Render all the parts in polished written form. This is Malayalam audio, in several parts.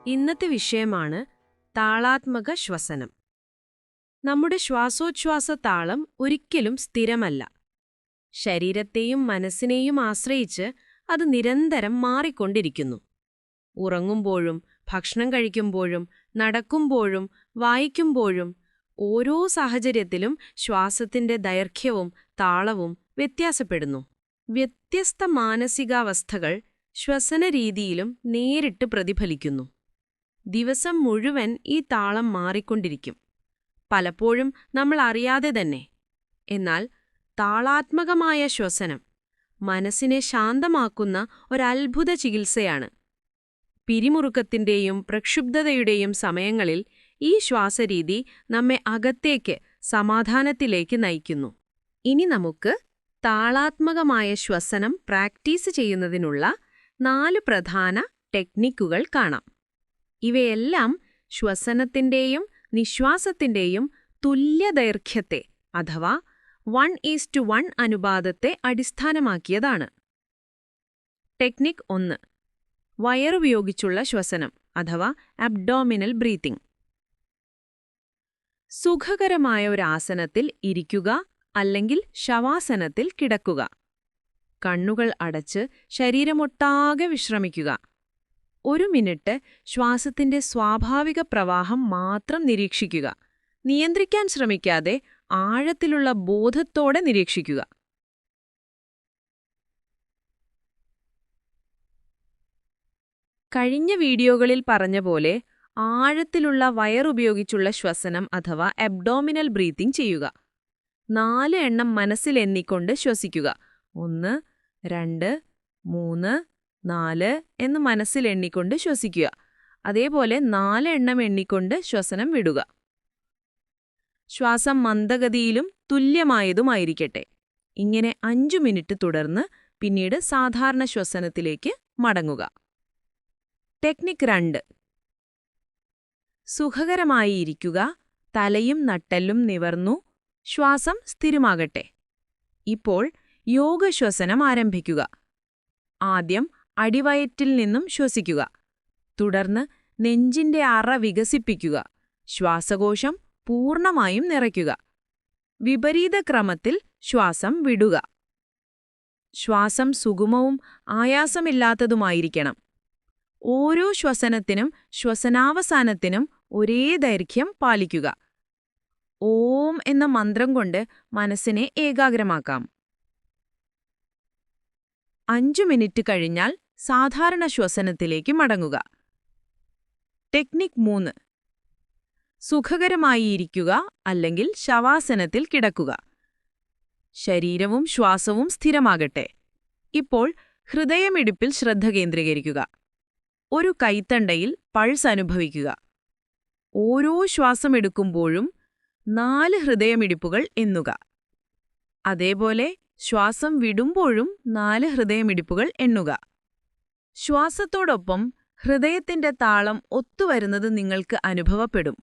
ഇന്നത്തെ വിഷയമാണ് താളാത്മക ശ്വസനം. നമ്മുടെ ശ്വാസോച്ഛ്വാസ താളം ഒരിക്കലും സ്ഥിരമല്ല. ശരീരത്തെയും മനസ്സിനെയും ആശ്രയിച്ച് അത് നിരന്തരം മാറിക്കൊണ്ടിരിക്കുന്നു. ഉറങ്ങുമ്പോഴും, ഭക്ഷണം കഴിക്കുമ്പോഴും, നടക്കുമ്പോഴും, വായിക്കുമ്പോഴും ഓരോ സാഹചര്യത്തിലും ശ്വാസത്തിന്റെ ദൈർഘ്യവും താളവും വ്യത്യാസപ്പെടുന്നു. വ്യത്യസ്ത മാനസികാവസ്ഥകൾ ശ്വസനരീതിയിലും നേരിട്ട് പ്രതിഫലിക്കുന്നു. ദിവസം മുഴുവൻ ഈ താളം മാറിക്കൊണ്ടിരിക്കും, പലപ്പോഴും നമ്മൾ അറിയാതെ തന്നെ. എന്നാൽ താളാത്മകമായ ശ്വസനം മനസ്സിനെ ശാന്തമാക്കുന്ന ഒരത്ഭുത ചികിത്സയാണ്. പിരിമുറുക്കത്തിന്റെയും പ്രക്ഷുബ്ധതയുടെയും സമയങ്ങളിൽ ഈ ശ്വാസരീതി നമ്മെ അകത്തേക്ക് സമാധാനത്തിലേക്ക് നയിക്കുന്നു. ഇനി നമുക്ക് താളാത്മകമായ ശ്വസനം പ്രാക്ടീസ് ചെയ്യുന്നതിനുള്ള 4 പ്രധാന ടെക്നിക്കുകൾ കാണാം. ഇവയെല്ലാം ശ്വസനത്തിന്റെയും നിശ്വാസത്തിന്റെയും തുല്യദൈർഘ്യത്തെ അഥവാ 1:1 അനുപാതത്തെ അടിസ്ഥാനമാക്കിയതാണ്. ടെക്നിക് 1. വയറുപയോഗിച്ചുള്ള ശ്വസനം അഥവാ അബ്ഡോമിനൽ ബ്രീത്തിംഗ്. സുഖകരമായ ഒരു ആസനത്തിൽ ഇരിക്കുക അല്ലെങ്കിൽ ശവാസനത്തിൽ കിടക്കുക. കണ്ണുകൾ അടച്ച് ശരീരമൊട്ടാകെ വിശ്രമിക്കുക. 1 മിനിറ്റ് ശ്വാസത്തിന്റെ സ്വാഭാവിക പ്രവാഹം മാത്രം നിരീക്ഷിക്കുക. നിയന്ത്രിക്കാൻ ശ്രമിക്കാതെ ആഴത്തിലുള്ള ബോധത്തോടെ നിരീക്ഷിക്കുക. കഴിഞ്ഞ വീഡിയോകളിൽ പറഞ്ഞ പോലെ ആഴത്തിലുള്ള വയറുപയോഗിച്ചുള്ള ശ്വസനം അഥവാ അബ്ഡോമിനൽ ബ്രീത്തിംഗ് ചെയ്യുക. 4 എണ്ണം മനസ്സിൽ എണ്ണിക്കൊണ്ട് ശ്വസിക്കുക. 1, 2, 3, 4 എന്ന് മനസ്സിൽ എണ്ണിക്കൊണ്ട് ശ്വസിക്കുക. അതേപോലെ 4 എണ്ണം എണ്ണിക്കൊണ്ട് ശ്വസനം വിടുക. ശ്വാസം മന്ദഗതിയിലും തുല്യമായതുമായിരിക്കട്ടെ. ഇങ്ങനെ 5 മിനിറ്റ് തുടർന്ന് പിന്നീട് സാധാരണ ശ്വസനത്തിലേക്ക് മടങ്ങുക. ടെക്നിക് 2. സുഖകരമായി ഇരിക്കുക. തലയും നട്ടെല്ലും നിവർന്നു. ശ്വാസം സ്ഥിരമാകട്ടെ. ഇപ്പോൾ യോഗശ്വസനം ആരംഭിക്കുക. ആദ്യം അടിവയറ്റിൽ നിന്നും ശ്വസിക്കുക. തുടർന്ന് നെഞ്ചിന്റെ അറ വികസിപ്പിക്കുക. ശ്വാസകോശം പൂർണ്ണമായും നിറയ്ക്കുക. വിപരീത ക്രമത്തിൽ ശ്വാസം വിടുക. ശ്വാസം സുഗമവും ആയാസമില്ലാത്തതുമായിരിക്കണം. ഓരോ ശ്വസനത്തിനും ശ്വസനാവസാനത്തിനും ഒരേ ദൈർഘ്യം പാലിക്കുക. ഓം എന്ന മന്ത്രം കൊണ്ട് മനസ്സിനെ ഏകാഗ്രമാക്കാം. 5 മിനിറ്റ് കഴിഞ്ഞാൽ സാധാരണ ശ്വസനത്തിലേക്ക് മടങ്ങുക. ടെക്നിക് 3. സുഖകരമായി ഇരിക്കുക അല്ലെങ്കിൽ ശവാസനത്തിൽ കിടക്കുക. ശരീരവും ശ്വാസവും സ്ഥിരമാകട്ടെ. ഇപ്പോൾ ഹൃദയമിടിപ്പിൽ ശ്രദ്ധ കേന്ദ്രീകരിക്കുക. ഒരു കൈത്തണ്ടയിൽ പൾസ് അനുഭവിക്കുക. ഓരോ ശ്വാസമെടുക്കുമ്പോഴും 4 ഹൃദയമിടിപ്പുകൾ എണ്ണുക. അതേപോലെ ശ്വാസം വിടുമ്പോഴും 4 ഹൃദയമിടിപ്പുകൾ എണ്ണുക. ശ്വാസത്തോടൊപ്പം ഹൃദയത്തിന്റെ താളം ഒത്തുവരുന്നത് നിങ്ങൾക്ക് അനുഭവപ്പെടും.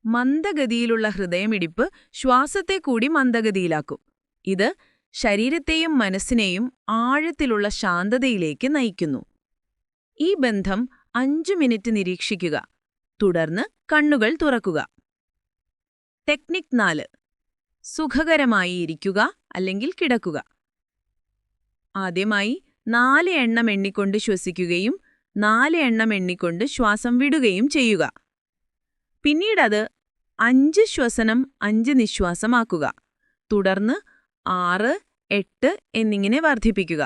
മന്ദഗതിയിലുള്ള ഹൃദയമിടിപ്പ് ശ്വാസത്തെ കൂടി മന്ദഗതിയിലാക്കും. ഇത് ശരീരത്തെയും മനസ്സിനെയും ആഴത്തിലുള്ള ശാന്തതയിലേക്ക് നയിക്കുന്നു. ഈ ബന്ധം 5 മിനിറ്റ് നിരീക്ഷിക്കുക. തുടർന്ന് കണ്ണുകൾ തുറക്കുക. ടെക്നിക് 4. സുഖകരമായി ഇരിക്കുക അല്ലെങ്കിൽ കിടക്കുക. ആദ്യമായി 4 എണ്ണം എണ്ണിക്കൊണ്ട് ശ്വസിക്കുകയും 4 എണ്ണം എണ്ണിക്കൊണ്ട് ശ്വാസം വിടുകയും ചെയ്യുക. പിന്നീടത് 5 ശ്വസനം 5 നിശ്വാസമാക്കുക. തുടർന്ന് 6, 8 എന്നിങ്ങനെ വർദ്ധിപ്പിക്കുക.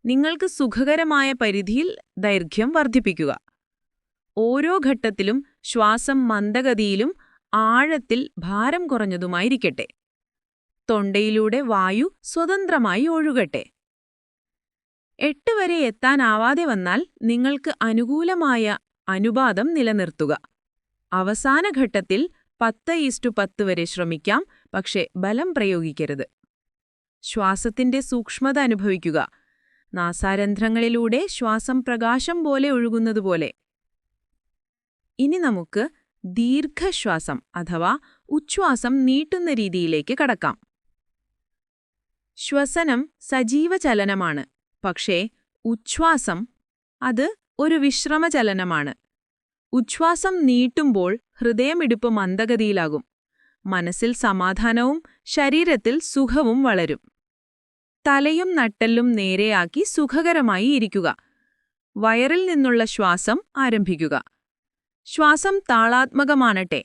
നിങ്ങൾക്ക് സുഖകരമായ പരിധിയിൽ ദൈർഘ്യം വർദ്ധിപ്പിക്കുക. ഓരോ ഘട്ടത്തിലും ശ്വാസം മന്ദഗതിയിലും ആഴത്തിൽ ഭാരം കുറഞ്ഞതുമായിരിക്കട്ടെ. തൊണ്ടയിലൂടെ വായു സ്വതന്ത്രമായി ഒഴുകട്ടെ. 8 വരെ എത്താനാവാതെ വന്നാൽ നിങ്ങൾക്ക് അനുകൂലമായ അനുപാതം നിലനിർത്തുക. അവസാന ഘട്ടത്തിൽ 10:10 വരെ ശ്രമിക്കാം, പക്ഷേ ബലം പ്രയോഗിക്കരുത്. ശ്വാസത്തിന്റെ സൂക്ഷ്മത അനുഭവിക്കുക. നാസാരന്ധ്രങ്ങളിലൂടെ ശ്വാസം പ്രകാശം പോലെ ഒഴുകുന്നതുപോലെ. ഇനി നമുക്ക് ദീർഘശ്വാസം അഥവാ ഉച്ഛ്വാസം നീട്ടുന്ന രീതിയിലേക്ക് കടക്കാം. ശ്വസനം സജീവ ചലനമാണ്, പക്ഷേ ഉച്ഛ്വാസം അത് ഒരു വിശ്രമചലനമാണ്. ഉച്ഛ്വാസം നീട്ടുമ്പോൾ ഹൃദയമിടിപ്പ് മന്ദഗതിയിലാകും. മനസ്സിൽ സമാധാനവും ശരീരത്തിൽ സുഖവും വളരും. തലയും നട്ടെല്ലും നേരെയാക്കി സുഖകരമായി ഇരിക്കുക. വയറിൽ നിന്നുള്ള ശ്വാസം ആരംഭിക്കുക. ശ്വാസം താളാത്മകമാണട്ടെ.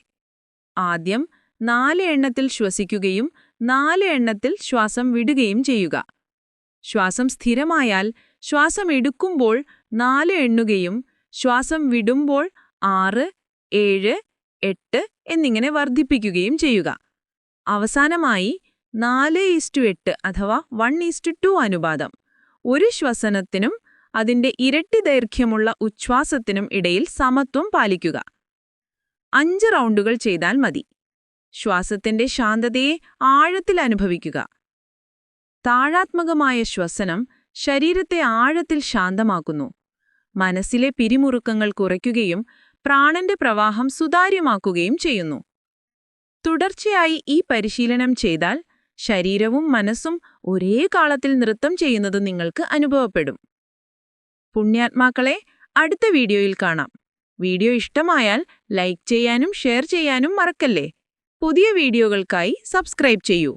ആദ്യം 4 എണ്ണത്തിൽ ശ്വസിക്കുകയും 4 എണ്ണത്തിൽ ശ്വാസം വിടുകയും ചെയ്യുക. ശ്വാസം സ്ഥിരമായാൽ ശ്വാസം എടുക്കുമ്പോൾ 4 എണ്ണുകയും ശ്വാസം വിടുമ്പോൾ 6, 7, 8 എന്നിങ്ങനെ വർദ്ധിപ്പിക്കുകയും ചെയ്യുക. അവസാനമായി 4:8 അഥവാ 1:2 അനുപാതം. ഒരു ശ്വസനത്തിനും അതിന്റെ ഇരട്ടി ദൈർഘ്യമുള്ള ഉച്ഛ്വാസത്തിനും ഇടയിൽ സമത്വം പാലിക്കുക. 5 റൗണ്ടുകൾ ചെയ്താൽ മതി. ശ്വാസത്തിന്റെ ശാന്തതയെ ആഴത്തിൽ അനുഭവിക്കുക. താഴാത്മകമായ ശ്വസനം ശരീരത്തെ ആഴത്തിൽ ശാന്തമാക്കുന്നു. മനസ്സിലെ പിരിമുറുക്കങ്ങൾ കുറയ്ക്കുകയും പ്രാണന്റെ പ്രവാഹം സുതാര്യമാക്കുകയും ചെയ്യുന്നു. തുടർച്ചയായി ഈ പരിശീലനം ചെയ്താൽ ശരീരവും മനസ്സും ഒരേ കാളത്തിൽ നൃത്തം ചെയ്യുന്നത് നിങ്ങൾക്ക് അനുഭവപ്പെടും. പുണ്യാത്മാക്കളെ, അടുത്ത വീഡിയോയിൽ കാണാം. വീഡിയോ ഇഷ്ടമായാൽ ലൈക്ക് ചെയ്യാനും ഷെയർ ചെയ്യാനും മറക്കല്ലേ. പുതിയ വീഡിയോകൾക്കായി സബ്സ്ക്രൈബ് ചെയ്യൂ.